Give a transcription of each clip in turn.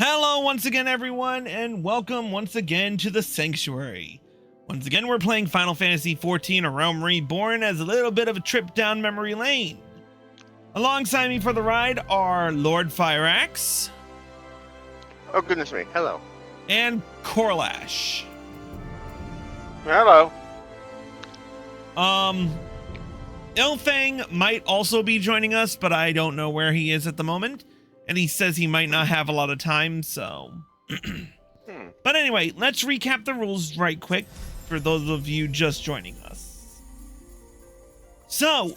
Hello once again, everyone, and welcome once again to the Sanctuary. Once again, we're playing Final Fantasy XIV, A Realm Reborn, as a little bit of a trip down memory lane. Alongside me for the ride are Lord Fireaxe. Oh, goodness me. Hello. And Corlash. Hello. Ilfang might also be joining us, but I don't know where he is at the moment. And he says he might not have a lot of time, so... But anyway, let's recap the rules right quick for those of you just joining us. So,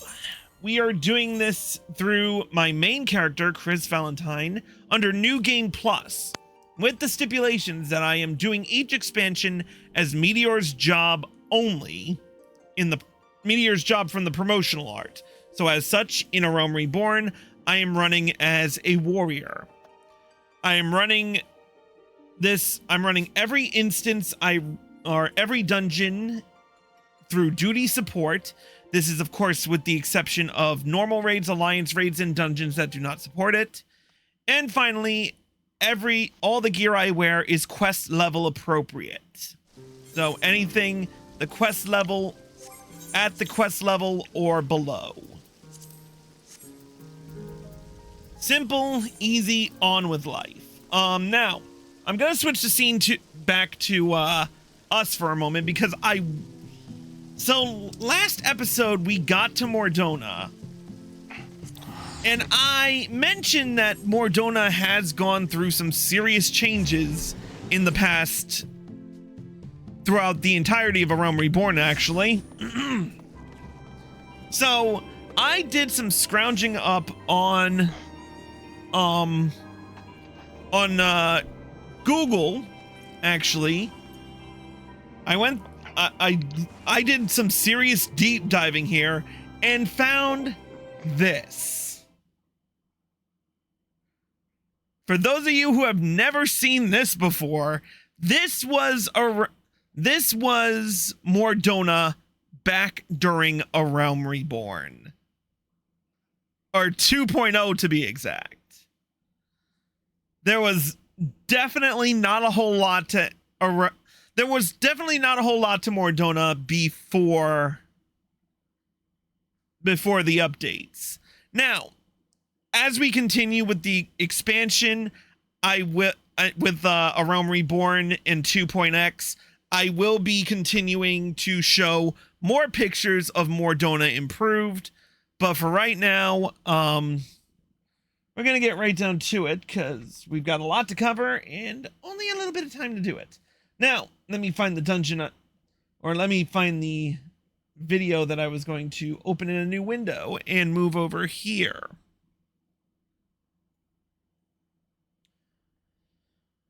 we are doing this through my main character, Chris Valentine, under New Game Plus, with the stipulations that I am doing each expansion as Meteor's job only, in the Meteor's job from the promotional art. So as such, in A Realm Reborn, I am running as a warrior. I'm running every instance or every dungeon through duty support. This is, of course, with the exception of normal raids, alliance raids, and dungeons that do not support it. And finally, all the gear I wear is quest level appropriate. So anything at the quest level or below. Simple, easy, on with life. Now, I'm gonna switch the scene back to us for a moment because so last episode we got to Mordona, and I mentioned that Mordona has gone through some serious changes in the past, throughout the entirety of A Realm Reborn, actually. So I did some scrounging up on Google, actually. I did some serious deep diving here and found this. For those of you who have never seen this before, this was Mordona back during A Realm Reborn. Or 2.0 to be exact. There was definitely not a whole lot to Mordona before the updates. Now, as we continue with the expansion, with A Realm Reborn and 2.x, I will be continuing to show more pictures of Mordona improved. But for right now, we're going to get right down to it because we've got a lot to cover and only a little bit of time to do it. Now, let me find the dungeon, or let me find the video that I was going to open in a new window and move over here.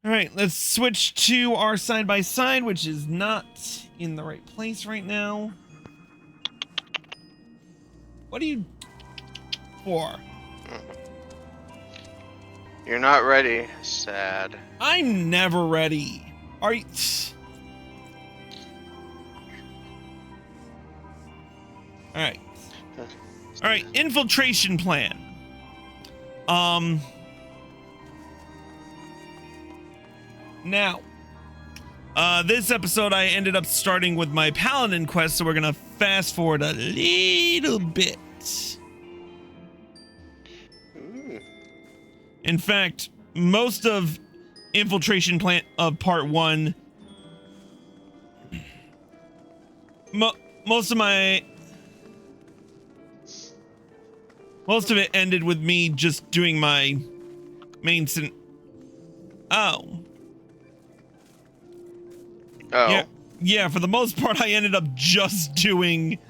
All right, let's switch to our side-by-side, which is not in the right place right now. What are you for? You're not ready. Sad. I'm never ready. Are you? All right. All right. Infiltration plan. Now, this episode I ended up starting with my Paladin quest, so we're gonna fast forward a little bit. In fact, most of infiltration plan of part 1, most of it ended with me just doing my main Oh. Yeah, for the most part I ended up just doing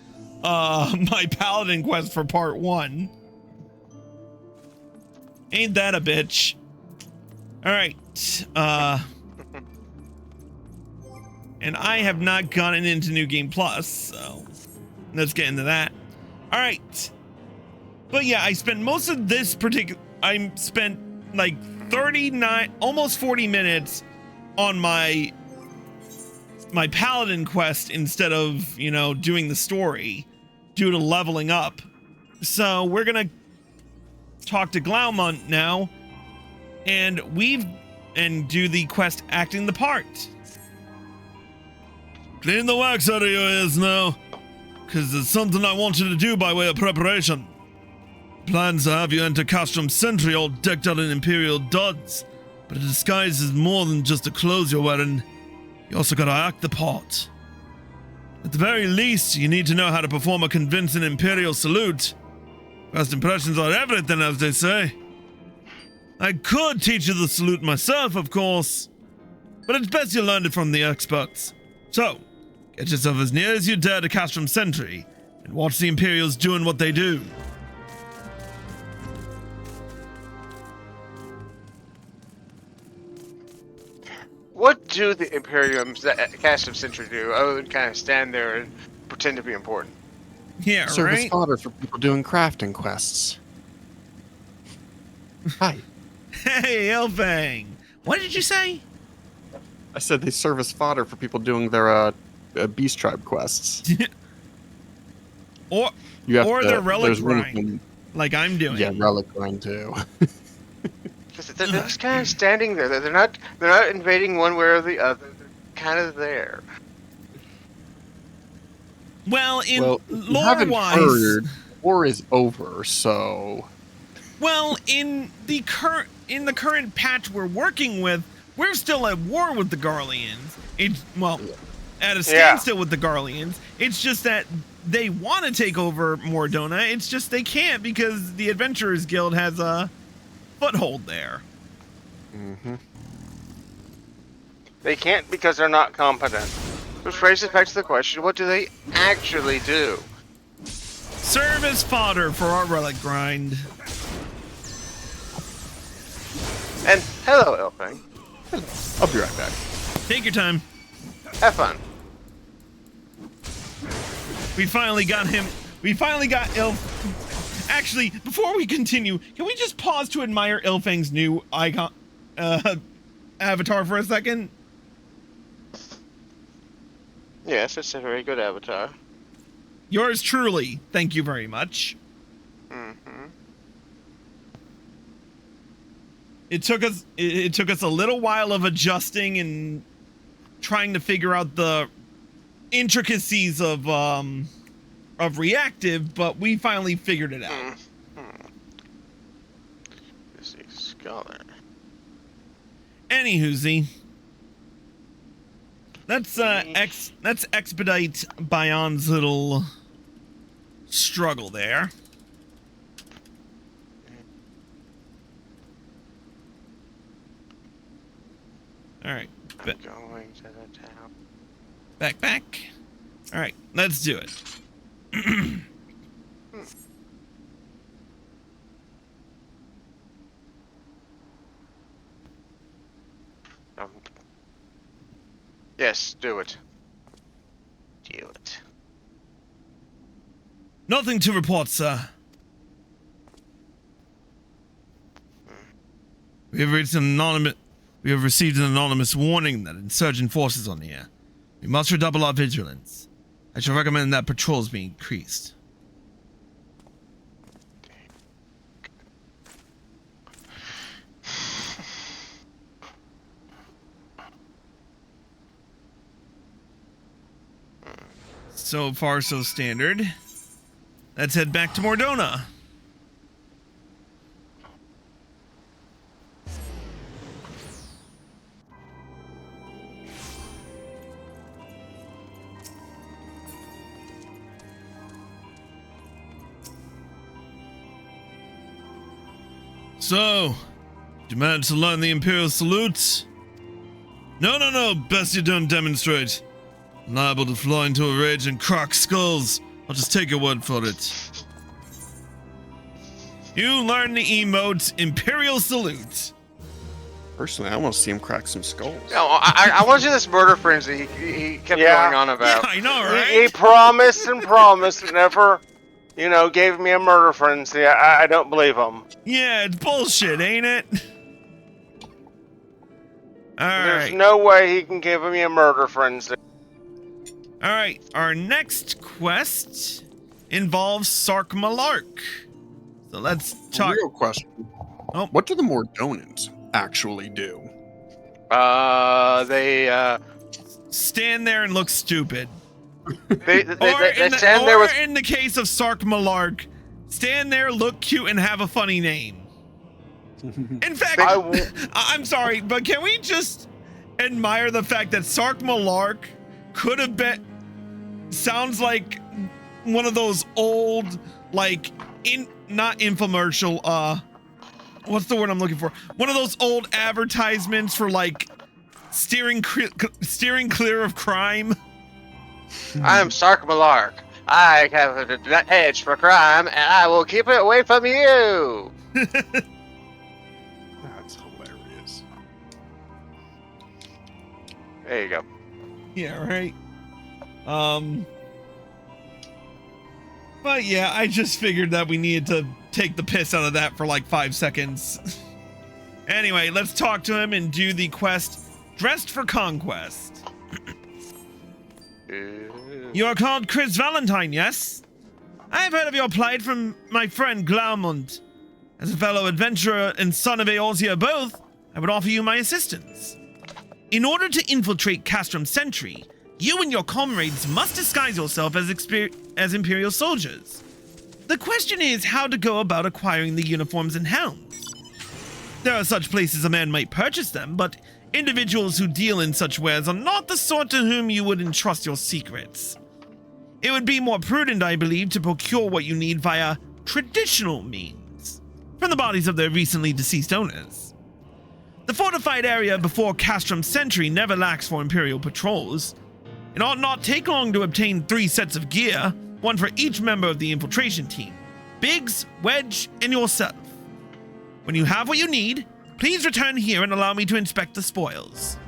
my Paladin quest for part 1. Ain't that a bitch? All right. And I have not gotten into New Game Plus, so let's get into that. All right. But yeah, I spent most of this I spent like 39, almost 40 minutes on my Paladin quest instead of, doing the story due to leveling up. So we're gonna talk to Glaumont now, and we've and do the quest acting the part. Clean the wax out of your ears now, because it's something I want you to do by way of preparation. Plans to have you enter Castrum Sentry all decked out in Imperial duds, but a disguise is more than just the clothes you're wearing. You also gotta act the part. At the very least, you need to know how to perform a convincing Imperial salute. First impressions are everything, as they say. I could teach you the salute myself, of course, but it's best you learned it from the experts. So, get yourself as near as you dare to Castrum Sentry, and watch the Imperials doing what they do. What do the Imperiums that Cast of Sentry do other than kind of stand there and pretend to be important? Yeah, Service right? fodder for people doing crafting quests. Hi. Hey, Elfang! What did you say? I said they service fodder for people doing their Beast Tribe quests. Or Or their relic grind, like I'm doing. Yeah, relic grind too. Because they're just kind of standing there. They're not invading one way or the other. They're kind of there. Well, in you haven't lore-wise, heard, war is over, so. well, in the current patch we're working with, we're still at war with the Garleans. At a standstill with the Garleans. It's just that they want to take over Mordona. It's just they can't because the Adventurers Guild has a foothold there. Mm-hmm. They can't because they're not competent. Which raises back to the question, what do they actually do? Serve as fodder for our relic grind. And hello, Elfang. I'll be right back. Take your time. Have fun. We finally got him. We finally got Actually, before we continue, can we just pause to admire Ilfang's new icon, avatar for a second? Yes, it's a very good avatar. Yours truly. Thank you very much. Mm-hmm. It took us a little while of adjusting and trying to figure out the intricacies of reactive, but we finally figured it out. Mm-hmm. Let's see, Scholar. Anywhoozy. Let's expedite Bion's little struggle there. All right. I'm going to the town. Back. All right, let's do it. Yes, do it. Do it. Nothing to report, sir. We have received an anonymous warning that insurgent forces are near. We must redouble our vigilance. I shall recommend that patrols be increased. So far, so standard. Let's head back to Mordona. So, you managed to learn the Imperial salutes? No, best you don't demonstrate. I'm liable to fly into a rage and crack skulls. I'll just take your word for it. You learn the emote Imperial Salute. Personally, I want to see him crack some skulls. No, I want to see this murder frenzy he kept going on about. Yeah, I know, right? He promised and promised, never, gave me a murder frenzy. I don't believe him. Yeah, it's bullshit, ain't it? There's Alright. no way he can give me a murder frenzy. Alright, our next quest involves Sark Malark. So let's talk. Real question. Oh. What do the Mordonans actually do? They stand there and look stupid. they Or stand there with. in the case of Sark Malark, stand there, look cute, and have a funny name. In fact, I'm sorry, but can we just admire the fact that Sark Malark could have been, sounds like one of those old, like, not infomercial, what's the word I'm looking for? One of those old advertisements for, like, steering clear of crime. I'm Sark Malark. I have an edge for crime, and I will keep it away from you. That's hilarious. There you go. Yeah, right. But yeah, I just figured that we needed to take the piss out of that for like 5 seconds. Anyway, let's talk to him and do the quest, Dressed for Conquest. You are called Chris Valentine, yes? I have heard of your plight from my friend Glaumund. As a fellow adventurer and son of Eorzea both, I would offer you my assistance. In order to infiltrate Castrum Sentry, you and your comrades must disguise yourself as Imperial soldiers. The question is how to go about acquiring the uniforms and helms. There are such places a man might purchase them, but individuals who deal in such wares are not the sort to whom you would entrust your secrets. It would be more prudent, I believe, to procure what you need via traditional means, from the bodies of their recently deceased owners. The fortified area before Castrum Sentry never lacks for Imperial patrols. It ought not take long to obtain 3 sets of gear, one for each member of the infiltration team, Biggs, Wedge, and yourself. When you have what you need, please return here and allow me to inspect the spoils.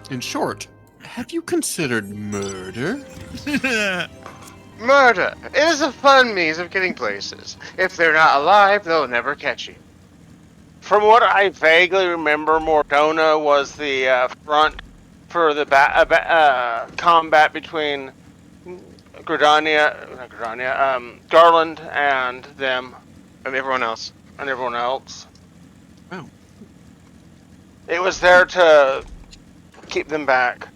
In short, have you considered murder? Murder. It is a fun means of getting places. If they're not alive, they'll never catch you. From what I vaguely remember, Mordona was the front for the combat between Garland and them. And everyone else. Oh. It was there to keep them back.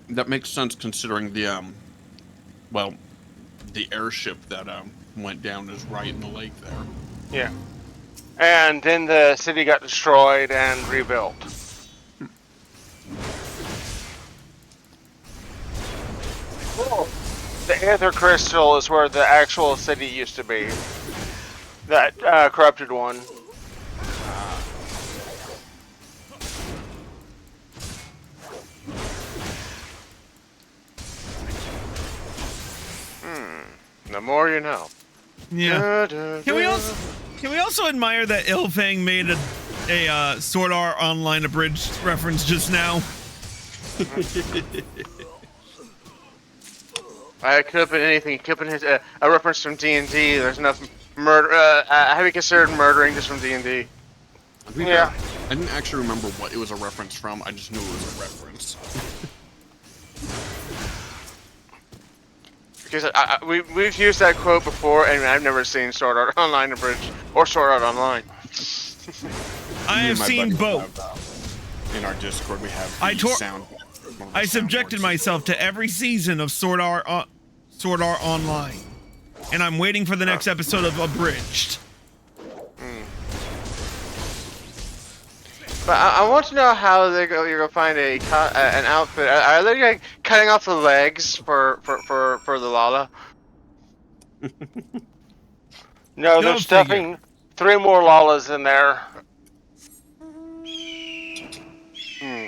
That makes sense considering the, the airship that, went down is right in the lake there. Yeah. And then the city got destroyed and rebuilt. Oh, the Aether Crystal is where the actual city used to be. That corrupted one. The more you know. Yeah. Can we also admire that Ilfang made a Sword Art Online abridged reference just now? It could have been anything. It could have been a reference from D&D. There's enough murder. Have you considered murdering just from D&D? Yeah. I didn't actually remember what it was a reference from. I just knew it was a reference. Because we've used that quote before, and I've never seen Sword Art Online abridged or Sword Art Online. I have seen both. In our Discord, we have sound. I subjected myself to every season of Sword Art Online, and I'm waiting for the next episode of Abridged. But I want to know how you're gonna find an outfit. Are they like cutting off the legs for the Lala? No, they're stuffing 3 more Lalas in there.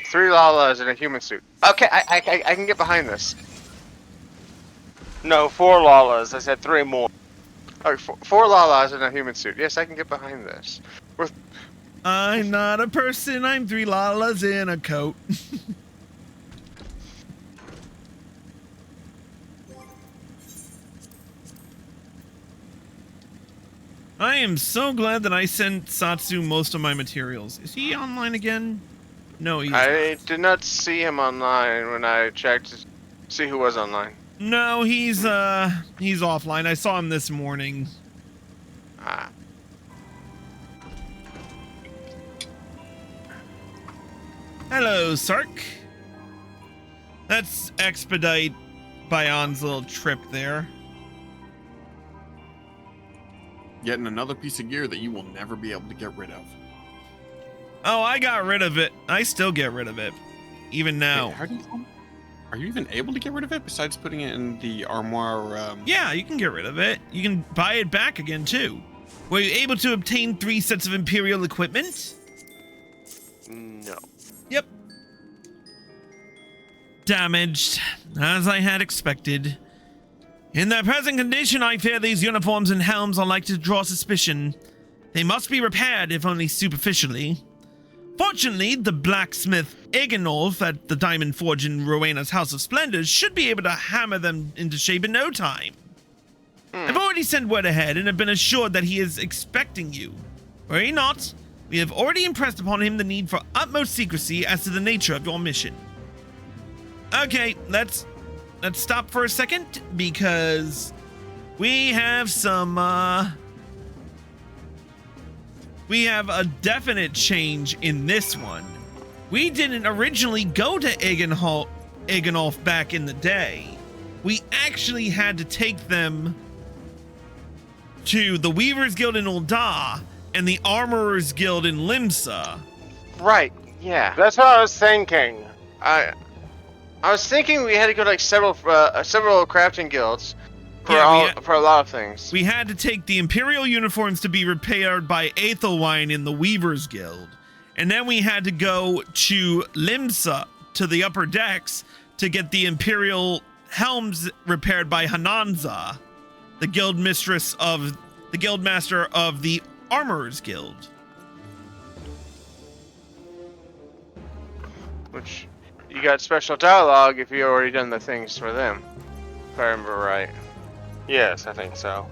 3 Lalas in a human suit. Okay, I can get behind this. No, 4 Lalas. I said 3 more. Oh, 4 Lalas in a human suit. Yes, I can get behind this. I'm not a person, I'm 3 Lalas in a coat. I am so glad that I sent Satsu most of my materials. Is he online again? No, he's I did not see him online when I checked to see who was online. No, he's offline. I saw him this morning. Ah. Hello, Sark. Let's expedite Bion's little trip there. Getting another piece of gear that you will never be able to get rid of. Oh, I got rid of it. I still get rid of it. Even now. Wait, are you even able to get rid of it besides putting it in the armoire? Yeah, you can get rid of it. You can buy it back again, too. Were you able to obtain 3 sets of Imperial equipment? No. Yep. Damaged, as I had expected. In their present condition, I fear these uniforms and helms are likely to draw suspicion. They must be repaired, if only superficially. Fortunately, the blacksmith Egenolf at the Diamond Forge in Rowena's House of Splendors should be able to hammer them into shape in no time. I've already sent word ahead and have been assured that he is expecting you. Worry not, we have already impressed upon him the need for utmost secrecy as to the nature of your mission. Okay, let's stop for a second because we have we have a definite change in this one. We didn't originally go to Egenolf back in the day. We actually had to take them to the Weavers Guild in Ul'dah and the Armorers Guild in Limsa. Right. Yeah. That's what I was thinking. I was thinking we had to go to like several crafting guilds for for a lot of things. We had to take the Imperial uniforms to be repaired by Aethelwine in the Weavers Guild. And then we had to go to Limsa, to the upper decks, to get the Imperial helms repaired by Hananza, the guildmaster of the Armorers Guild. Which you got special dialogue if you already done the things for them, if I remember right. Yes, I think so.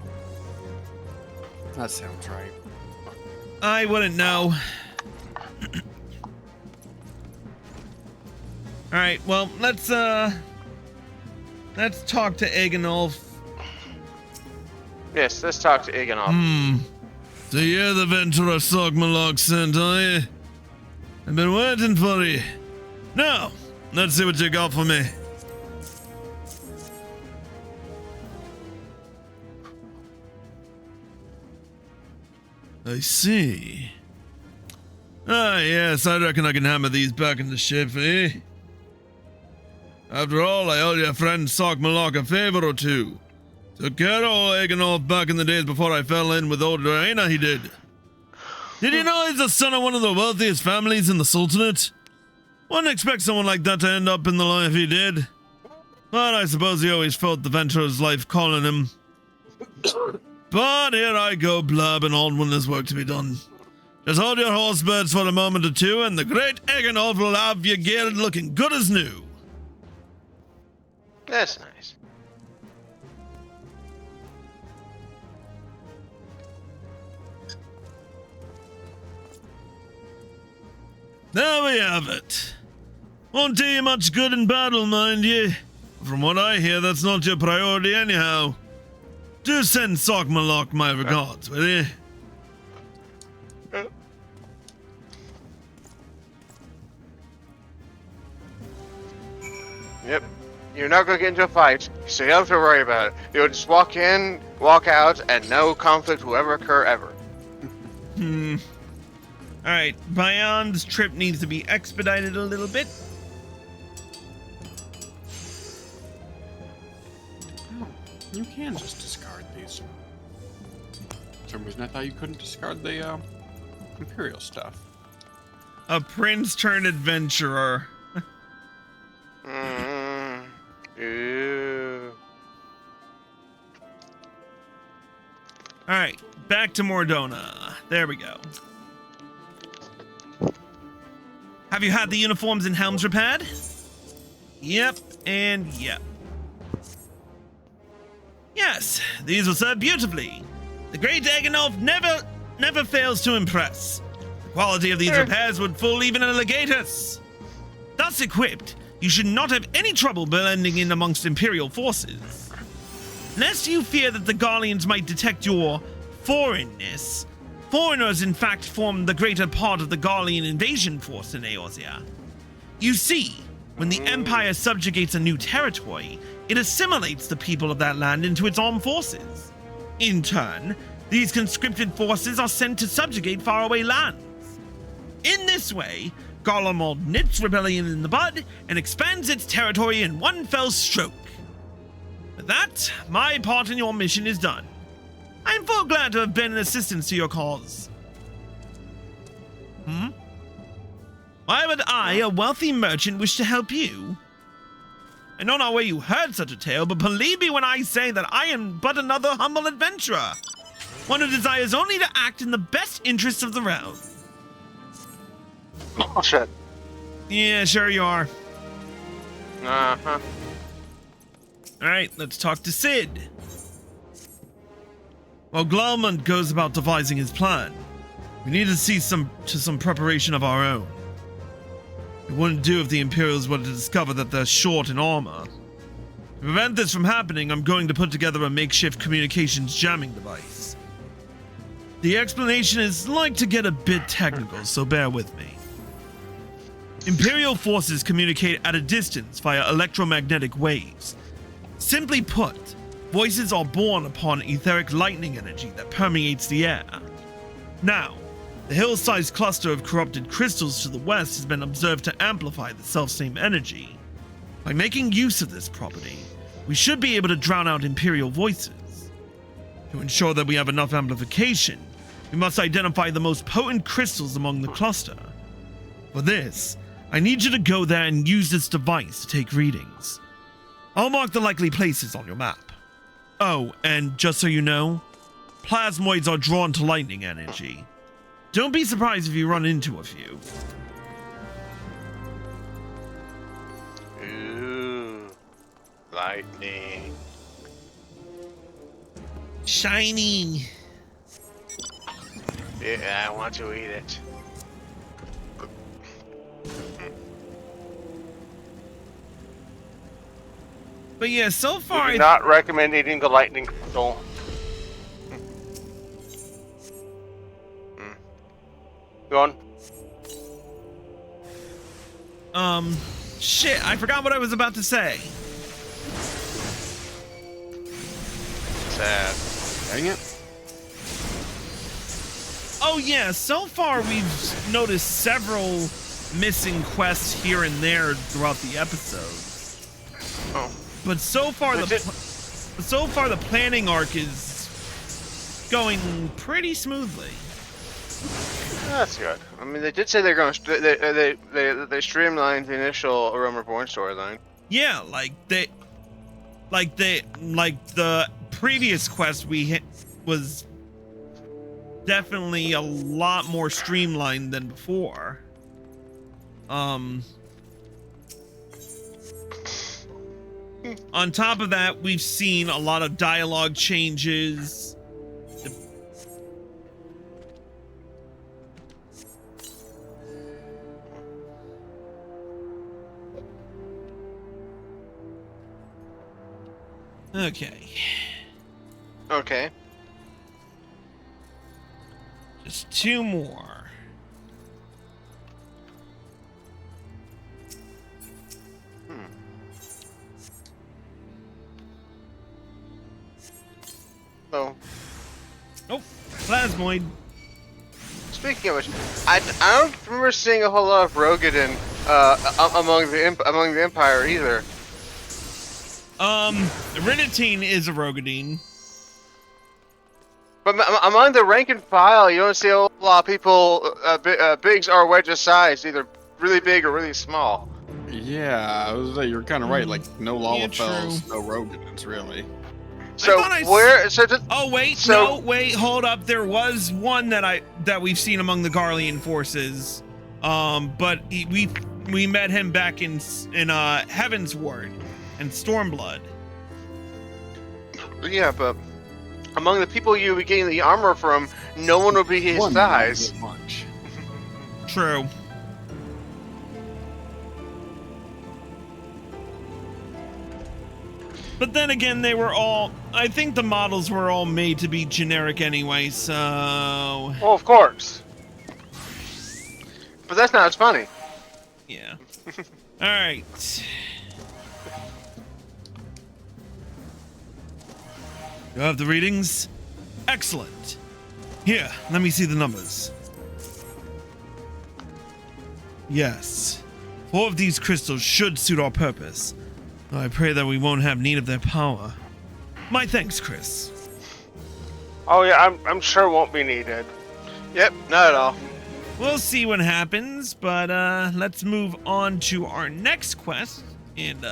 That sounds right. I wouldn't know. Alright, well, let's talk to Egenolf. Yes, let's talk to Egenolf. So you're the Venturer Sogmalog sent, are you? I've been waiting for you. Now, let's see what you got for me. I see. Ah, yes, I reckon I can hammer these back in the ship, eh? After all, I owe your friend Sogmalog a favor or two. Took care of old Egenolf back in the days before I fell in with old Rowena, he did. Did you know he's the son of one of the wealthiest families in the Sultanate? Wouldn't expect someone like that to end up in the life he did. But I suppose he always felt the venturer's life calling him. But here I go blabbing on when there's work to be done. Just hold your horse birds for a moment or two, and the great Egenolf will have you geared looking good as new. That's nice. There we have it. Won't do you much good in battle, mind you. From what I hear, that's not your priority anyhow. Do send Sogmalog my regards, will you? Yep. You're not going to get into a fight, so you don't have to worry about it. You'll just walk in, walk out, and no conflict will ever occur ever. Alright, Bion's trip needs to be expedited a little bit. Oh, you can just discard these. For some reason I thought you couldn't discard the Imperial stuff. A prince turned adventurer. Ooh. Alright, back to Mordona. There we go. Have you had the uniforms and helms repaired? Yep, and yep. Yes, these will serve beautifully. The great Egenolf never fails to impress. The quality of these repairs would fool even a legatus. Thus equipped, you should not have any trouble blending in amongst Imperial forces. Lest you fear that the Garleans might detect your foreignness, foreigners in fact form the greater part of the Garlean invasion force in Eorzea. You see, when the Empire subjugates a new territory, it assimilates the people of that land into its armed forces. In turn, these conscripted forces are sent to subjugate faraway lands. In this way, Garlemald nips rebellion in the bud and expands its territory in one fell stroke. With that, my part in your mission is done. I am full glad to have been an assistance to your cause. Why would I, a wealthy merchant, wish to help you? I know not where you heard such a tale, but believe me when I say that I am but another humble adventurer, one who desires only to act in the best interests of the realm. Oh, shit. Yeah, sure you are. Uh-huh. Alright, let's talk to Sid. While Glalmund goes about devising his plan, we need to see some preparation of our own. It wouldn't do if the Imperials were to discover that they're short in armor. To prevent this from happening, I'm going to put together a makeshift communications jamming device. The explanation is like to get a bit technical, so bear with me. Imperial forces communicate at a distance via electromagnetic waves. Simply put, voices are born upon etheric lightning energy that permeates the air. Now, the hill-sized cluster of corrupted crystals to the west has been observed to amplify the self-same energy. By making use of this property, we should be able to drown out Imperial voices. To ensure that we have enough amplification, we must identify the most potent crystals among the cluster. For this, I need you to go there and use this device to take readings. I'll mark the likely places on your map. Oh, and just so you know, plasmoids are drawn to lightning energy. Don't be surprised if you run into a few. Ooh. Lightning. Shiny. Yeah, I want to eat it. But yeah, so far I do not recommend eating the lightning crystal. Go on. Shit, I forgot what I was about to say. Sad. Dang it. Oh yeah, so far we've noticed several missing quests here and there throughout the episode. Oh. But so far the planning arc is going pretty smoothly. That's good. I mean, they did say they're going to they streamlined the initial Reborn storyline. Yeah, like the previous quest we hit was definitely a lot more streamlined than before. On top of that, we've seen a lot of dialogue changes. Okay. Okay. Just two more. So, Oh, plasmoid. speaking of which, I don't remember seeing a whole lot of Rogadin among the Empire either. Rinatine is a Rogadine. But among the rank and file, you don't see a whole lot of people bigs or wedges size, either really big or really small. Yeah, I was you're kind of right. Like no Yeah, Lalafels, true. no Rogadins, really. So Oh wait, so- no, wait, hold up. There was one that we've seen among the Garlean forces. But we met him back in Heaven's Ward and Stormblood. Yeah, but among the people you be getting the armor from, no one will be his One size. much. True. But then again, I think the models were all made to be generic anyway, so... Well, of course. But that's not as funny. Yeah. All right. You have the readings? Excellent. Here, let me see the numbers. Yes. 4 of these crystals should suit our purpose. Though I pray that we won't have need of their power. My thanks, Chris. Oh yeah, I'm sure it won't be needed. Yep, not at all. We'll see what happens, but let's move on to our next quest and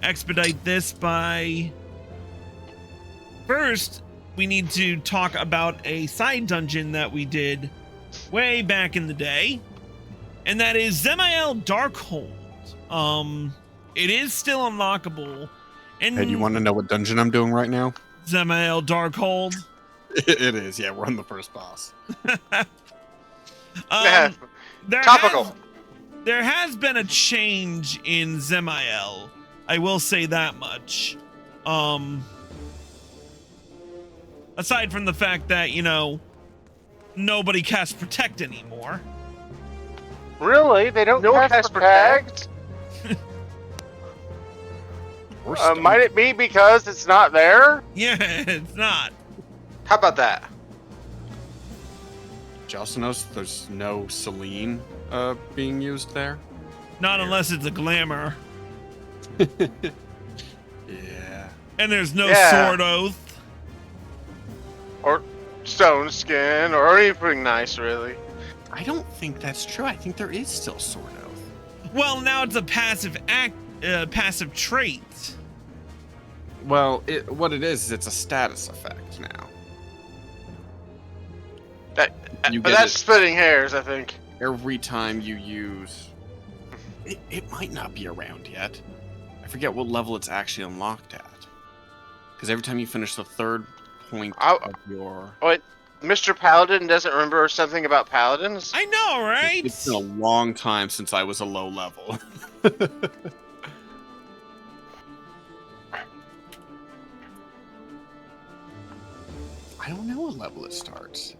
expedite this by... First, we need to talk about a side dungeon that we did way back in the day, and that is Zemael Darkhold. It is still unlockable. And Hey, do you want to know what dungeon I'm doing right now? Zemael Darkhold. It is, yeah. We're on the first boss. Yeah. There Topical. There has been a change in Zemael. I will say that much. Aside from the fact that, you know, nobody casts Protect anymore. Really? They don't cast Protect? Might it be because it's not there? Yeah, it's not. How about that? Did you also notice there's no Celine being used there? Not unless it's a glamour. Yeah. And there's no Yeah. Sword Oath. Or stone skin, or anything nice, really. I don't think that's true. I think there is still Sword Oath. Well, now it's a passive passive trait. Well, what it is it's a status effect now. But You get that's it splitting hairs, I think. every time you use... It might not be around yet. I forget what level it's actually unlocked at. Because every time you finish the 3rd point of your... Wait, Mr. Paladin doesn't remember something about paladins? I know, right? It's been a long time since I was a low level. I don't know what level it starts.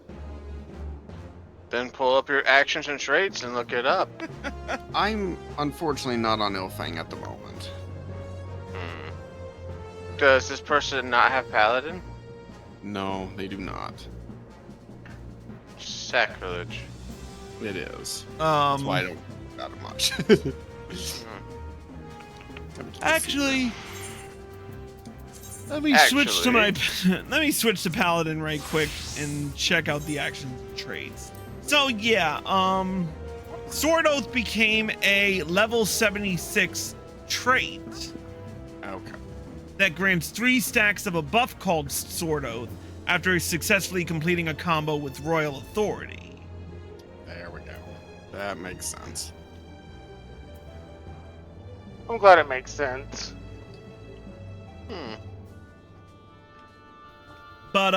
Then pull up your actions and traits and look it up. I'm unfortunately not on Ilfang at the moment. Does this person not have paladin? No, they do not. Sacrilege. It is. That's why I don't about it much. Actually, let me switch to my let me switch to Paladin right quick and check out the actions and traits. So yeah, Sword Oath became a level 76 trait Okay. that grants 3 stacks of a buff called Sword Oath after successfully completing a combo with Royal Authority. There we go. That makes sense. I'm glad it makes sense. But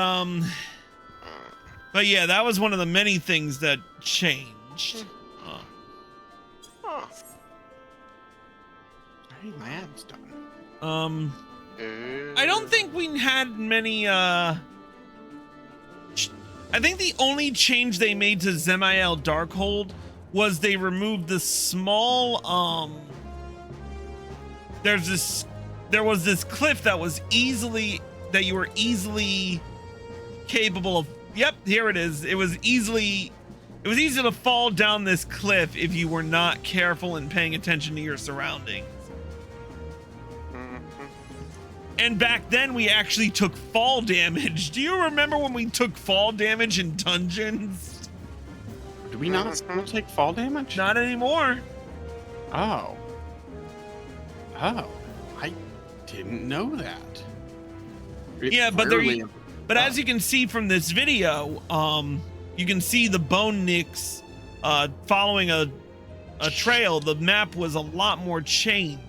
yeah, that was one of the many things that changed. Hey, my ad's done. I don't think we had many, I think the only change they made to Zemael Darkhold was they removed the small, there was this cliff that was you were easily capable of, yep, here it is. It was easy to fall down this cliff if you were not careful and paying attention to your surroundings. And back then we actually took fall damage. Do you remember when we took fall damage in dungeons? Do we not still take fall damage? Not anymore. Oh. Oh. I didn't know that. Yeah, but as you can see from this video, you can see the bone nicks following a trail. The map was a lot more changed.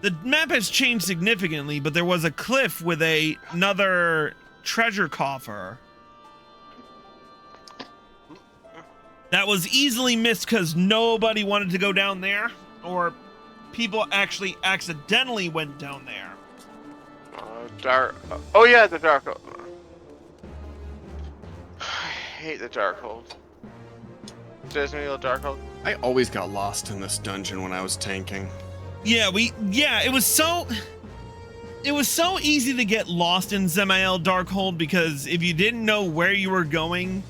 The map has changed significantly, but there was a cliff with another treasure coffer that was easily missed because nobody wanted to go down there, or people actually accidentally went down there. Dark. Oh yeah, the dark. hate the Darkhold. Disney the Darkhold. I always got lost in this dungeon when I was tanking. Yeah, it was so easy to get lost in Zemael Darkhold because if you didn't know where you were going,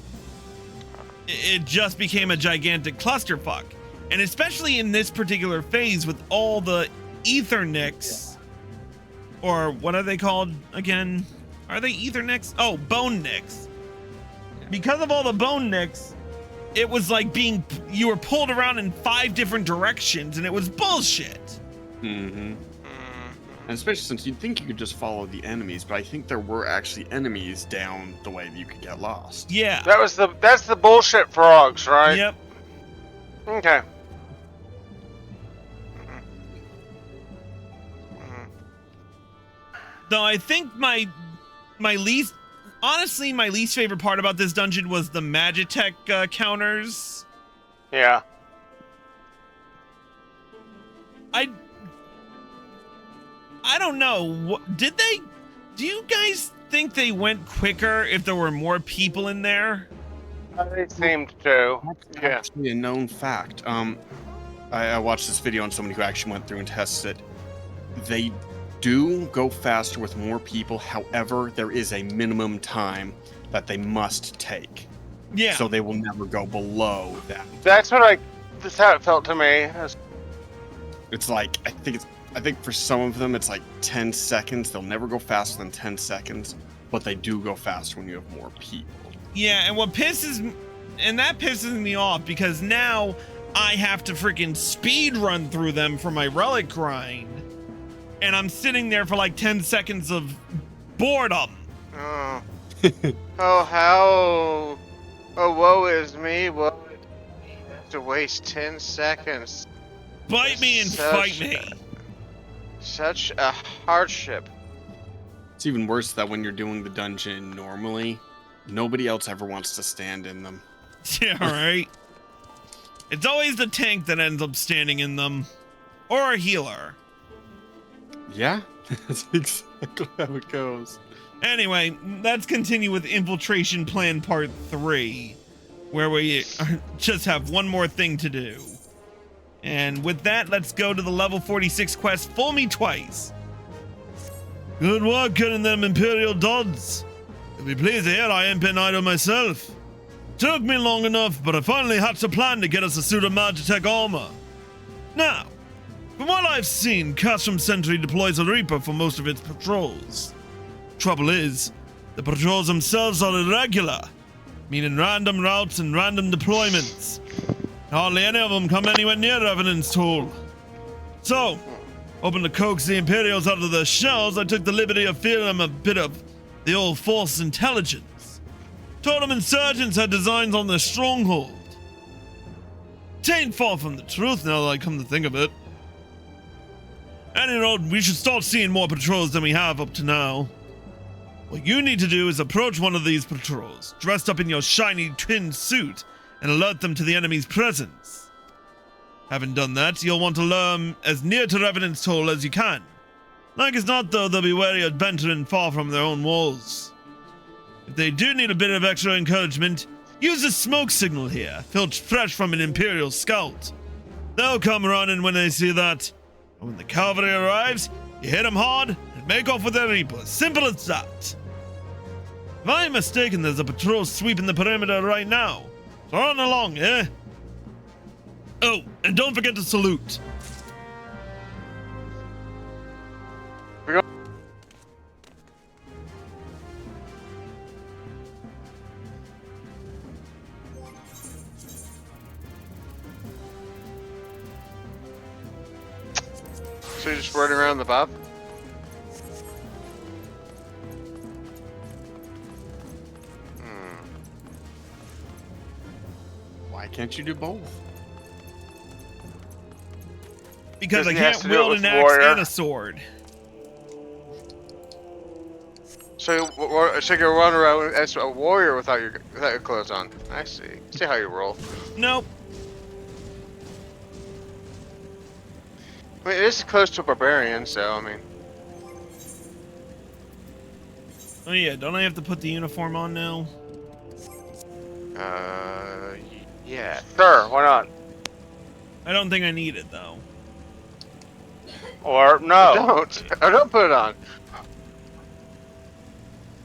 it just became a gigantic clusterfuck. And especially in this particular phase with all the Ethernicks, or what are they called again? Are they Ethernicks? Oh, Bone Nicks. Because of all the Bone Nicks, it was like you were pulled around in 5 different directions, and it was bullshit. Mm-hmm. And especially since you'd think you could just follow the enemies, but I think there were actually enemies down the way that you could get lost. Yeah. That's the bullshit frogs, right? Yep. Okay. Though I think my least favorite part about this dungeon was the Magitech counters. Yeah. I don't know. Do you guys think they went quicker if there were more people in there? They seemed to. That's Yeah. actually a known fact. I watched this video on somebody who actually went through and tested it. They do go faster with more people. However, there is a minimum time that they must take. Yeah. So they will never go below that. That's how it felt to me. It's like I think for some of them it's like 10 seconds. They'll never go faster than 10 seconds, but they do go faster when you have more people. Yeah, and that pisses me off because now I have to freaking speed run through them for my relic grind. And I'm sitting there for like 10 seconds of boredom. Oh. Oh, woe is me. Woe is me. I have to waste 10 seconds. Bite me and fight me. Such a hardship. It's even worse that when you're doing the dungeon normally, nobody else ever wants to stand in them. Yeah, right. It's always the tank that ends up standing in them. Or a healer. Yeah, that's exactly how it goes. Anyway, let's continue with Infiltration Plan Part 3, where we just have one more thing to do. And with that, let's go to the level 46 quest, Fool Me Twice. Good work getting them Imperial duds. You'll be pleased to hear I ain't been idle myself. Took me long enough, but I finally hatched a plan to get us a suit of Magitech armor. Now, from what I've seen, Castrum Sentry deploys a Reaper for most of its patrols. Trouble is, the patrols themselves are irregular, meaning random routes and random deployments. Hardly any of them come anywhere near Revenant's tool. So, hoping to coax the Imperials out of their shells, I took the liberty of feeding them a bit of the old false intelligence. Told them insurgents had designs on their stronghold. Tain't far from the truth now that I come to think of it. Any road, we should start seeing more patrols than we have up to now. What you need to do is approach one of these patrols, dressed up in your shiny twin suit, and alert them to the enemy's presence. Having done that, you'll want to lure as near to Revenant's toll as you can. Like as not, though, they'll be wary of venturing far from their own walls. If they do need a bit of extra encouragement, use the smoke signal here, filched fresh from an Imperial scout. They'll come running when they see that. And when the cavalry arrives, you hit them hard and make off with their Reaper. Simple as that. If I'm mistaken, there's a patrol sweeping the perimeter right now. So run along, eh? Oh, and don't forget to salute. So you're just running around the bob? Why can't you do both? Because I He has can't to do it wield with an axe warrior. and a sword. So you're running around as a warrior without your clothes on. I see. See how you roll. Nope. I mean, it is close to a barbarian, so I mean. Oh yeah, don't I have to put the uniform on now? Yeah. Sure, why not? I don't think I need it though. Or no. Don't put it on.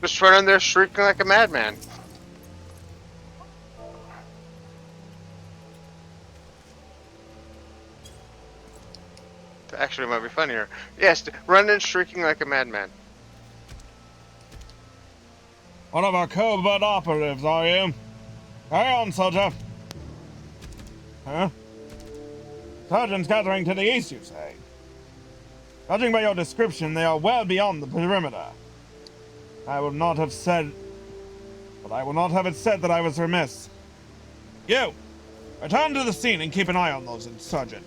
Just run in there shrieking like a madman. Actually, it might be funnier. Yes, run in shrieking like a madman. One of our covert operatives, are you? Carry on, soldier. Huh? Sergeant's gathering to the east, you say? Judging by your description, they are well beyond the perimeter. I will not have said... But I will not have it said that I was remiss. You! Return to the scene and keep an eye on those insurgents.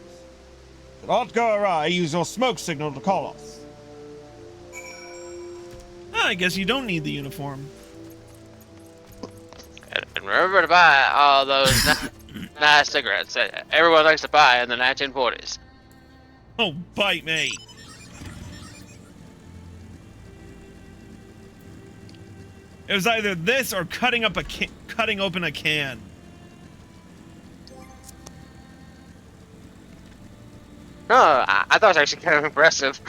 Should aught go awry, use your smoke signal to call us. I guess you don't need the uniform. And remember to buy all those nice cigarettes that everyone likes to buy in the 1940s. Oh, bite me. It was either this or cutting open a can. Oh, I thought it was actually kind of impressive.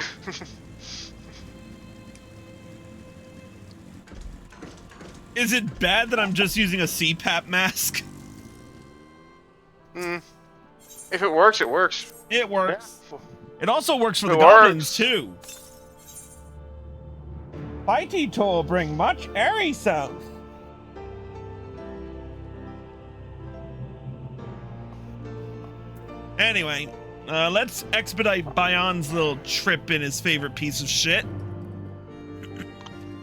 Is it bad that I'm just using a CPAP mask? If it works, it works. It works. It also works for It the works. goblins, too. Fighty tool bring much airy self. Anyway, let's expedite Bion's little trip in his favorite piece of shit.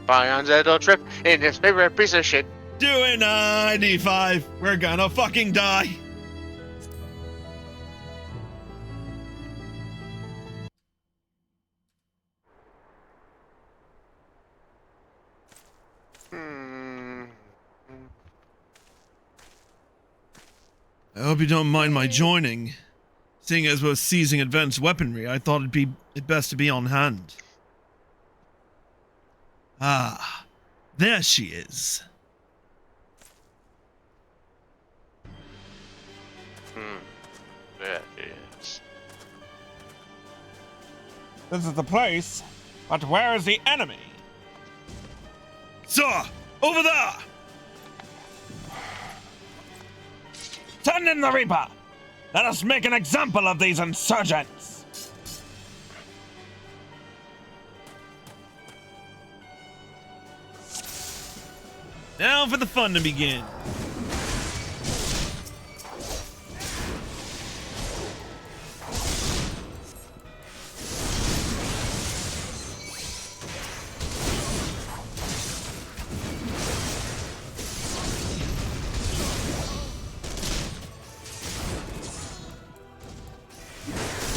Bion's little trip in his favorite piece of shit. Doing 95. We're gonna fucking die. I hope you don't mind my joining. Seeing as we're seizing advanced weaponry, I thought it'd be best to be on hand. Ah, there she is. There it is. This is the place, but where is the enemy? Sir, over there! Send in the Reaper! Let us make an example of these insurgents! Now for the fun to begin.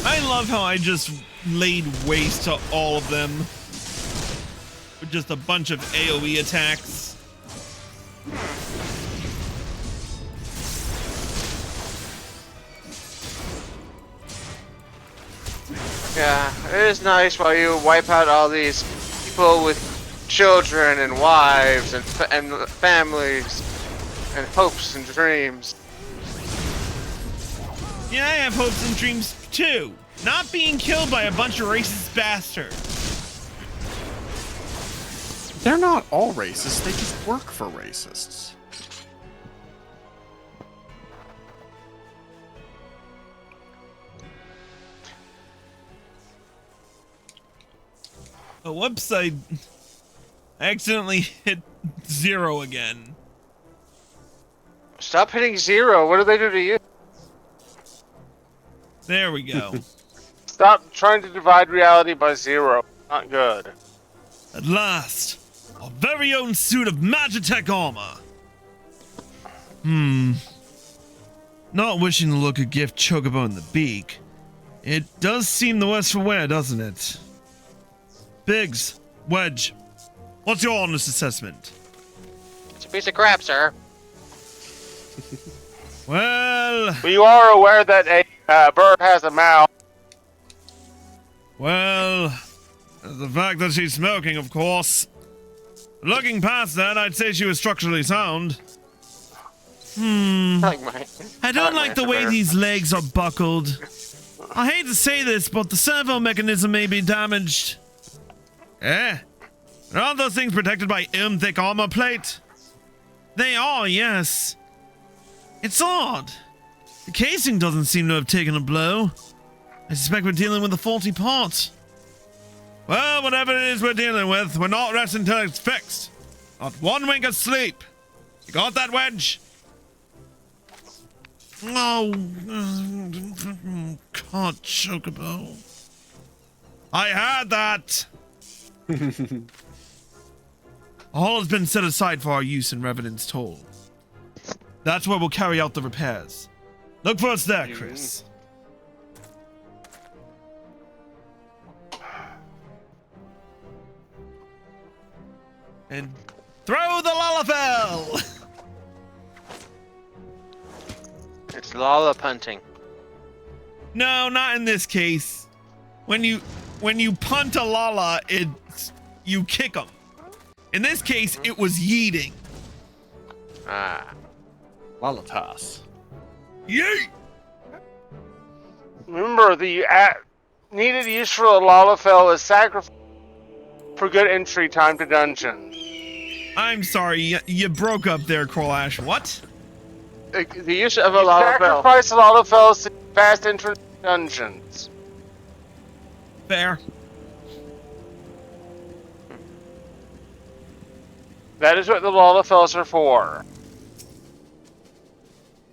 I love how I just laid waste to all of them with just a bunch of AoE attacks. Yeah, it is nice while you wipe out all these people with children and wives and families and hopes and dreams. Yeah, I have hopes and dreams too. Not being killed by a bunch of racist bastards. They're not all racists, they just work for racists. A website accidentally hit 0 again. Stop hitting 0. What do they do to you? There we go. Stop trying to divide reality by 0. Not good. At last, our very own suit of Magitech armor. Not wishing to look a gift Chocobo in the beak. It does seem the worse for wear, doesn't it? Biggs, Wedge, what's your honest assessment? It's a piece of crap, sir. Well, But you are aware that a bird has a mouth. well, the fact that she's smoking, of course. Looking past that, I'd say she was structurally sound. I don't like the way these legs are buckled. I hate to say this, but the servo mechanism may be damaged. Eh? Aren't those things protected by thick armor plate? They are, yes. It's odd. The casing doesn't seem to have taken a blow. I suspect we're dealing with a faulty part. Well, whatever it is we're dealing with, we're not resting until it's fixed. Not one wink of sleep. You got that, Wedge? Oh, God, Chocobo. I had that. All has been set aside for our use in Revenant's Toll. That's where we'll carry out the repairs. Look for us there, Chris. And throw the Lalafell! It's lollop hunting. No, not in this case. When you punt a Lala, you kick them. In this case, it was yeeting. Ah. Lala toss. Yeet! Remember, the needed use for a Lalafell is sacrifice for good entry time to dungeon. I'm sorry, you broke up there, Krolash. What? The use of a Lalafell. Sacrifice Lalafells to fast entrance to dungeons. Fair. That is what the Lalafells are for.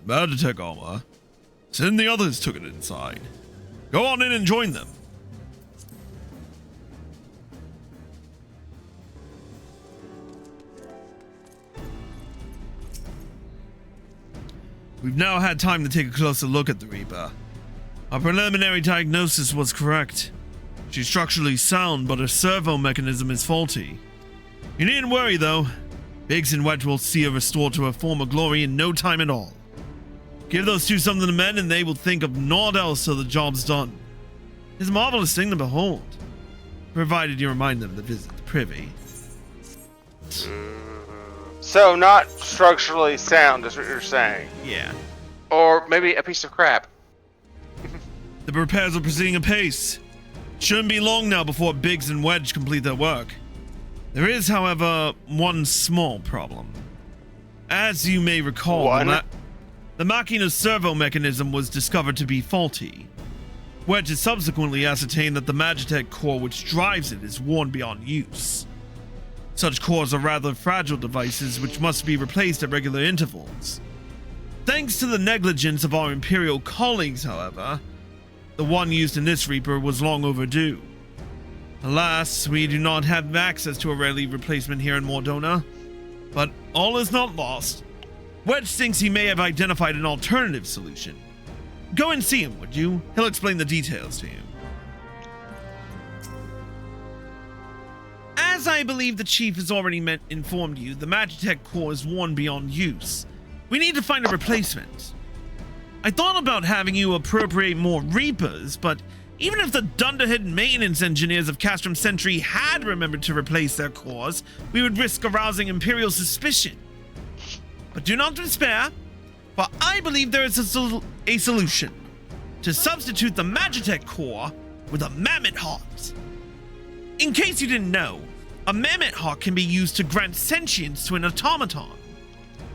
About to take armor. Send the others took it inside. Go on in and join them. We've now had time to take a closer look at the Reaper. Our preliminary diagnosis was correct. She's structurally sound, but her servo mechanism is faulty. You needn't worry, though. Biggs and Wedge will see her restored to her former glory in no time at all. Give those two something to mend, and they will think of naught else till the job's done. It's a marvelous thing to behold, provided you remind them to visit the privy. So, not structurally sound is what you're saying. Yeah. Or maybe a piece of crap. The repairs are proceeding apace. Shouldn't be long now before Biggs and Wedge complete their work. There is, however, one small problem. As you may recall, the Machina's servo mechanism was discovered to be faulty. Wedge has subsequently ascertained that the Magitech core which drives it is worn beyond use. Such cores are rather fragile devices which must be replaced at regular intervals. Thanks to the negligence of our Imperial colleagues, however, the one used in this Reaper was long overdue. Alas, we do not have access to a ready replacement here in Mordona, but all is not lost. Wedge thinks he may have identified an alternative solution. Go and see him, would you? He'll explain the details to you. As I believe the Chief has already informed you, the Magitech core is worn beyond use. We need to find a replacement. I thought about having you appropriate more Reapers, but even if the dunderhead maintenance engineers of Castrum Sentry had remembered to replace their cores, we would risk arousing Imperial suspicion. But do not despair, for I believe there is a solution. To substitute the Magitech core with a Mammoth Heart. In case you didn't know, a Mammoth Heart can be used to grant sentience to an automaton.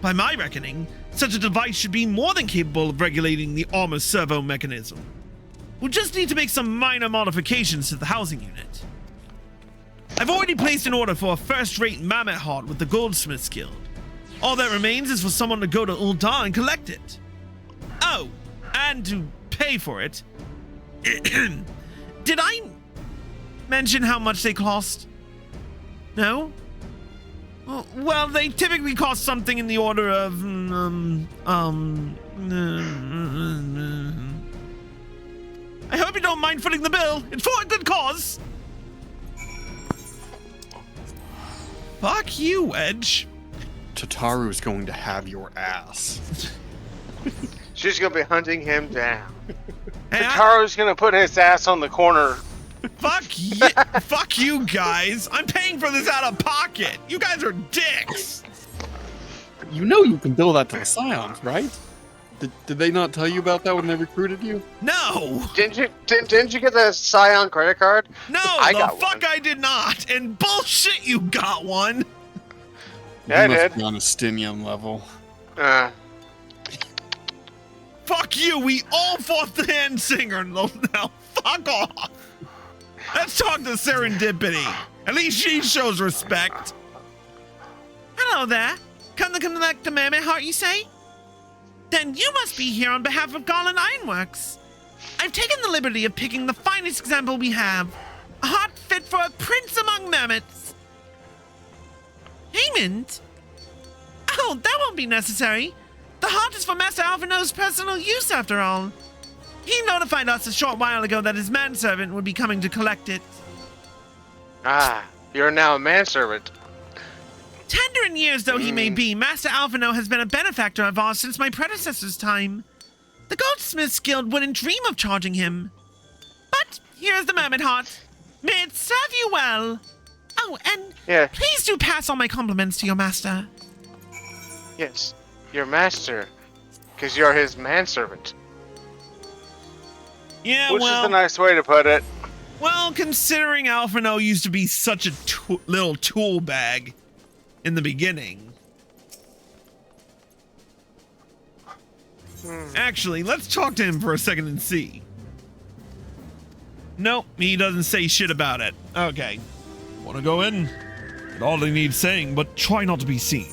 By my reckoning, such a device should be more than capable of regulating the armor servo mechanism. We'll just need to make some minor modifications to the housing unit. I've already placed an order for a first-rate Mammoth Heart with the Goldsmiths Guild. All that remains is for someone to go to Ul'dah and collect it. Oh, and to pay for it. Did I mention how much they cost? No? Well, they typically cost something in the order of, I hope you don't mind footing the bill. It's for a good cause. Fuck you, Wedge. Tataru's going to have your ass. She's gonna be hunting him down. Hey, Tataru's gonna put his ass on the corner. Fuck you guys. I'm paying for this out of pocket. You guys are dicks. You know you can build that to the Scions, right? Did they not tell you about that when they recruited you? No! Didn't you get the Scion credit card? No, I the got fuck one. I did not! And bullshit, you got one! Yeah, I You must did. be on a Stinium level. Fuck you, we all fought the hand singer now. Fuck off! Let's talk to Serendipity. At least she shows respect. Hello there. Come to collect the Mermaid Heart, you say? Then you must be here on behalf of Garland Ironworks. I've taken the liberty of picking the finest example we have. A heart fit for a prince among mermaids. Payment? Oh, that won't be necessary. The heart is for Master Alphino's personal use, after all. He notified us a short while ago that his manservant would be coming to collect it. You're now a manservant. Tender in years though he may be, Master Alphino has been a benefactor of ours since my predecessor's time. The Goldsmiths Guild wouldn't dream of charging him. But here's the Mermaid Heart. May it serve you well. Oh, and please do pass on my compliments to your master. Yes, your master, because you're his manservant. Yeah, Which well, is a nice way to put it. well, considering Alphino used to be such a little tool bag in the beginning. Actually, let's talk to him for a second and see. Nope, he doesn't say shit about it. Okay. Wanna go in? It hardly needs saying, but try not to be seen.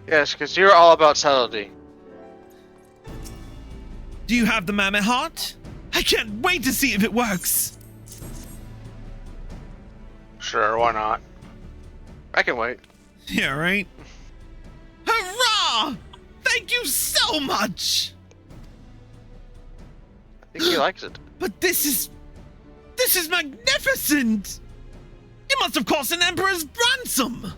Yes, because you're all about subtlety. Do you have the Mermaid Heart? I can't wait to see if it works. Sure, why not? I can wait. Yeah, right? Hurrah! Thank you so much! I think he likes it. But this is magnificent! It must have cost an emperor's ransom!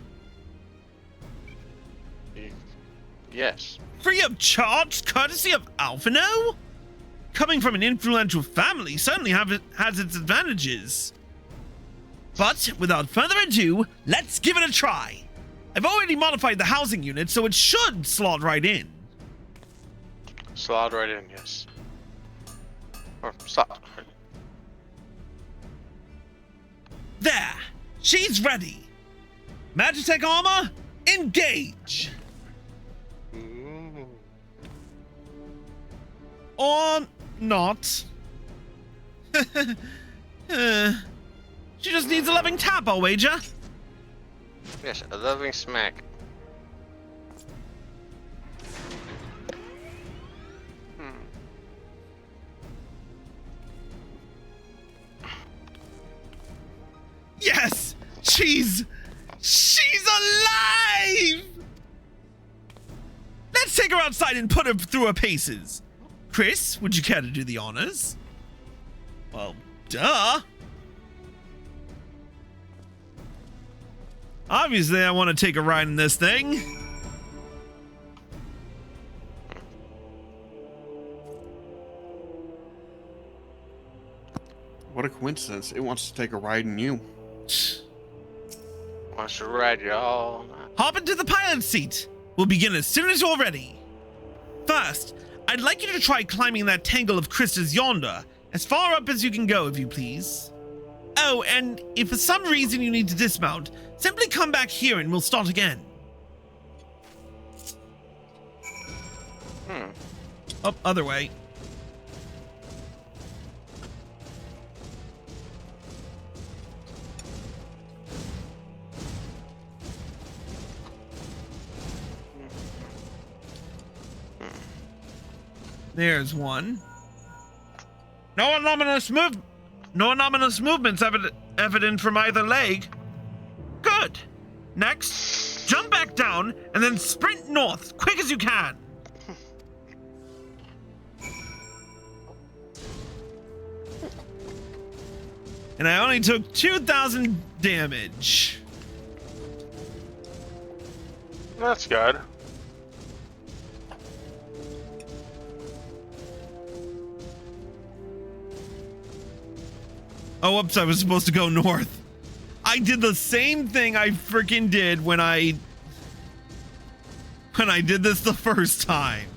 Yes. Free of charge, courtesy of Alphino? Coming from an influential family certainly has its advantages. But without further ado, let's give it a try. I've already modified the housing unit, so it should slot right in. Slot right in, yes. Or slot. There, she's ready. Magitech armor, engage. Ooh. Or not. She just needs a loving tap, I'll wager. Yes, a loving smack. Yes! She's alive! Let's take her outside and put her through her paces. Chris, would you care to do the honors? Well, duh. Obviously, I want to take a ride in this thing. What a coincidence. It wants to take a ride in you. Wants to ride you all night. Hop into the pilot seat. We'll begin as soon as you're ready. First, I'd like you to try climbing that tangle of crystals yonder, as far up as you can go, if you please. Oh, and if for some reason you need to dismount, simply come back here and we'll start again. Up, other way. There's one. No anomalous movements evident from either leg. Good. Next, jump back down and then sprint north, quick as you can. And I only took 2,000 damage. That's good. Oh, whoops, I was supposed to go north. I did the same thing I freaking did when I did this the first time.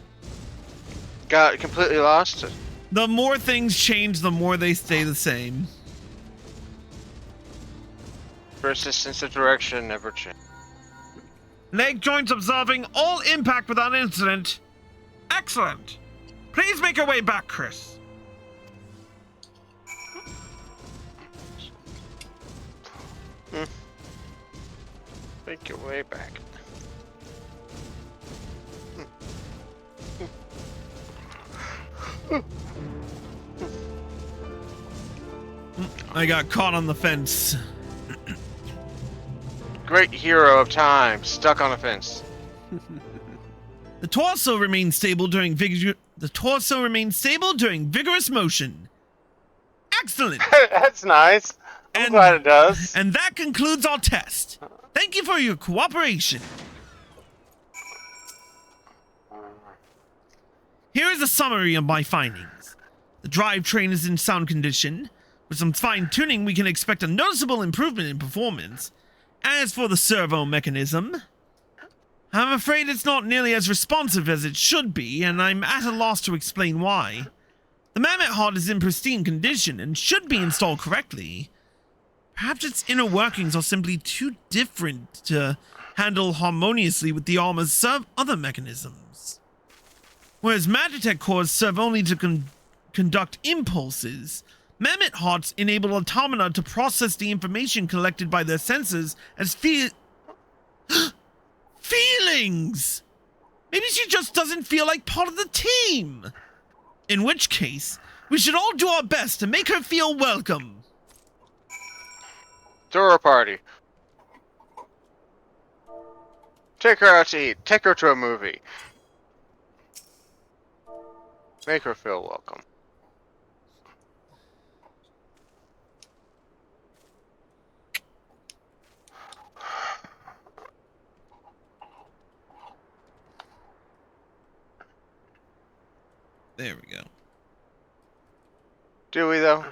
Got completely lost? The more things change, the more they stay the same. Persistence of direction never change. Leg joints observing all impact without incident. Excellent. Please make your way back, Chris. Make your way back. I got caught on the fence. Great hero of time, stuck on a fence. The torso remains stable during vigorous motion. Excellent. That's nice. I'm And- glad it does. And that concludes our test. Thank you for your cooperation. Here is a summary of my findings. The drivetrain is in sound condition. With some fine-tuning, we can expect a noticeable improvement in performance. As for the servo mechanism, I'm afraid it's not nearly as responsive as it should be, and I'm at a loss to explain why. The Mammoth Heart is in pristine condition and should be installed correctly. Perhaps its inner workings are simply too different to handle harmoniously with the armor's other mechanisms. Whereas Magitech cores serve only to conduct impulses, Mammoth Hearts enable automata to process the information collected by their senses as feelings! Maybe she just doesn't feel like part of the team! In which case, we should all do our best to make her feel welcome. Throw her a party. Take her out to eat. Take her to a movie. Make her feel welcome. There we go. Do we, though?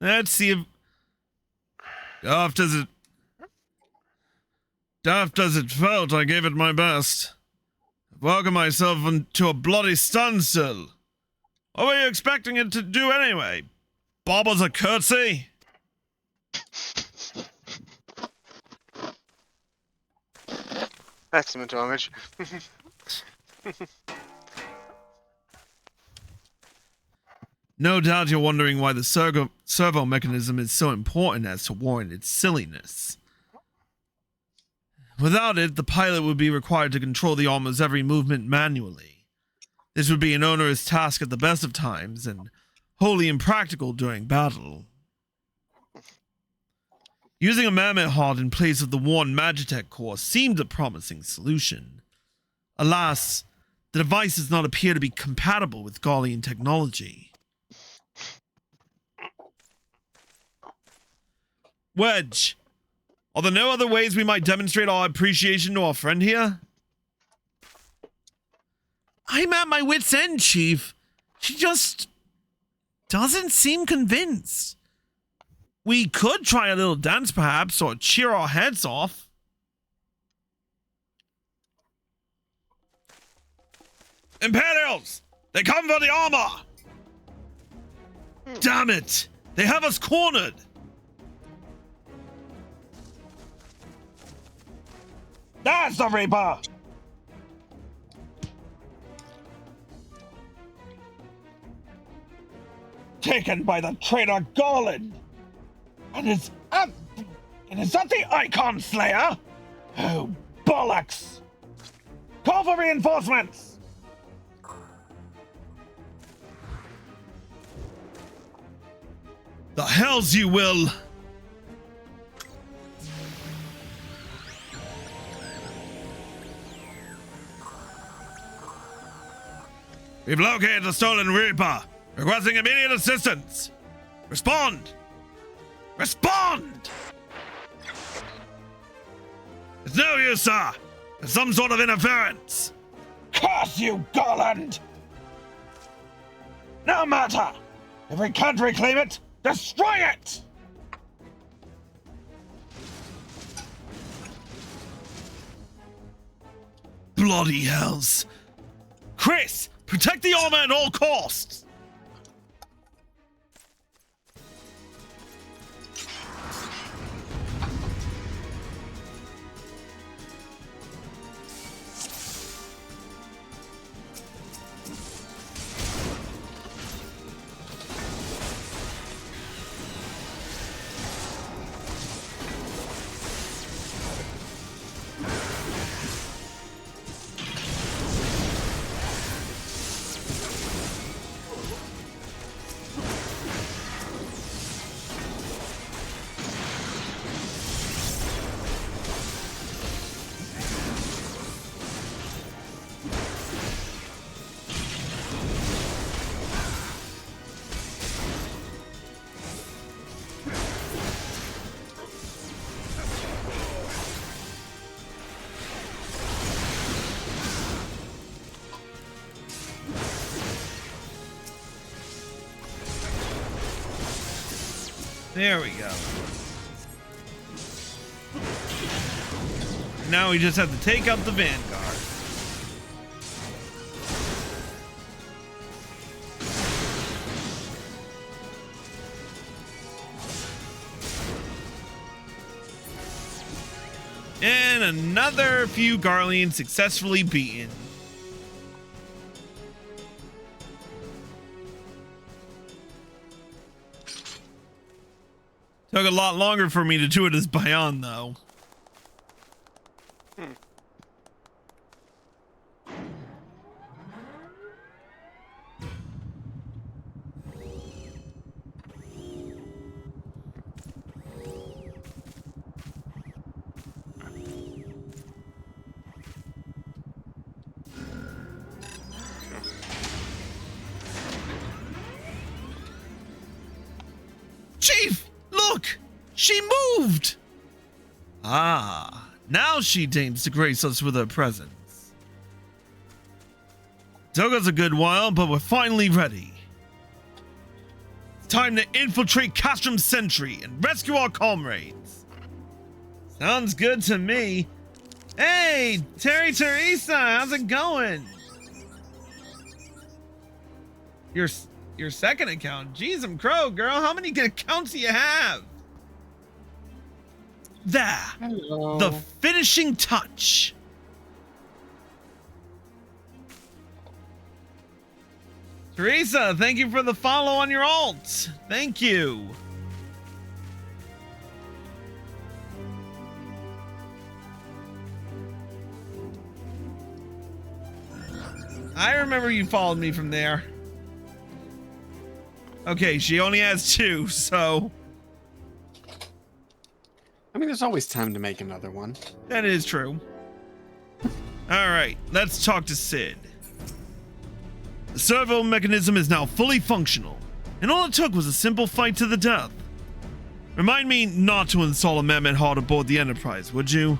Let's see if daft as it felt, I gave it my best. Welcome myself into a bloody standstill. What were you expecting it to do anyway? Bob us a curtsy? That's the mental image. No doubt you're wondering why the servo mechanism is so important as to warrant its silliness. Without it, the pilot would be required to control the armor's every movement manually. This would be an onerous task at the best of times, and wholly impractical during battle. Using a Mammoth Heart in place of the worn Magitech core seemed a promising solution. Alas, the device does not appear to be compatible with Gaulian technology. Wedge, are there no other ways we might demonstrate our appreciation to our friend here? I'm at my wit's end, Chief. She just doesn't seem convinced. We could try a little dance, perhaps, or cheer our heads off. Imperials! They come for the armor! Damn it! They have us cornered! That's the Reaper! Taken by the traitor Garland! And is that the Icon Slayer? Oh, bollocks! Call for reinforcements! The hells you will! We've located the stolen Reaper, requesting immediate assistance. Respond! Respond! It's no use, sir. There's some sort of interference. Curse you, Garland! No matter! If we can't reclaim it, destroy it! Bloody hells. Chris, protect the armor at all costs! There we go. Now we just have to take out the Vanguard. And another few Garleans successfully beaten. Took a lot longer for me to do it as Bayon, though. Chief! Look! She moved! Ah, now she deigns to grace us with her presence. Took us a good while, but we're finally ready. It's time to infiltrate Castrum Sentry and rescue our comrades. Sounds good to me. Hey, Teresa, how's it going? Your second account? Jeez, I'm crow, girl. How many accounts do you have? There. Hello. The finishing touch. Teresa, thank you for the follow on your alt. Thank you. I remember you followed me from there. Okay, she only has 2, so... I mean, there's always time to make another one. That is true. Alright, let's talk to Sid. The servo mechanism is now fully functional, and all it took was a simple fight to the death. Remind me not to install a mammoth heart aboard the Enterprise, would you?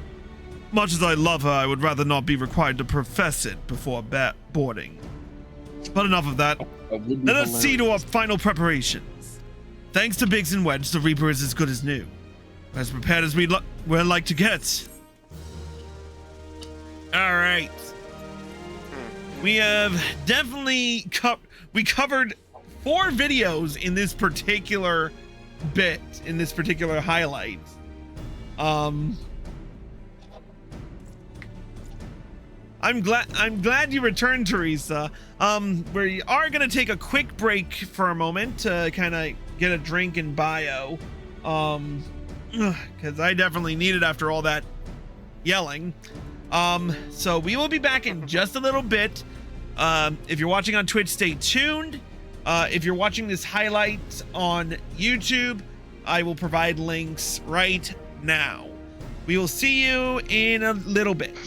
Much as I love her, I would rather not be required to profess it before boarding. But enough of that. Let us see to our final preparations. Thanks to Biggs and Wedge, the Reaper is as good as new. As prepared as we're like to get. Alright. We have definitely covered 4 videos in this particular bit, in this particular highlight. I'm glad you returned, Teresa. We are gonna take a quick break for a moment to kind of get a drink and bio, because I definitely need it after all that yelling. So we will be back in just a little bit. If you're watching on Twitch, stay tuned. If you're watching this highlight on YouTube, I will provide links right now. We will see you in a little bit.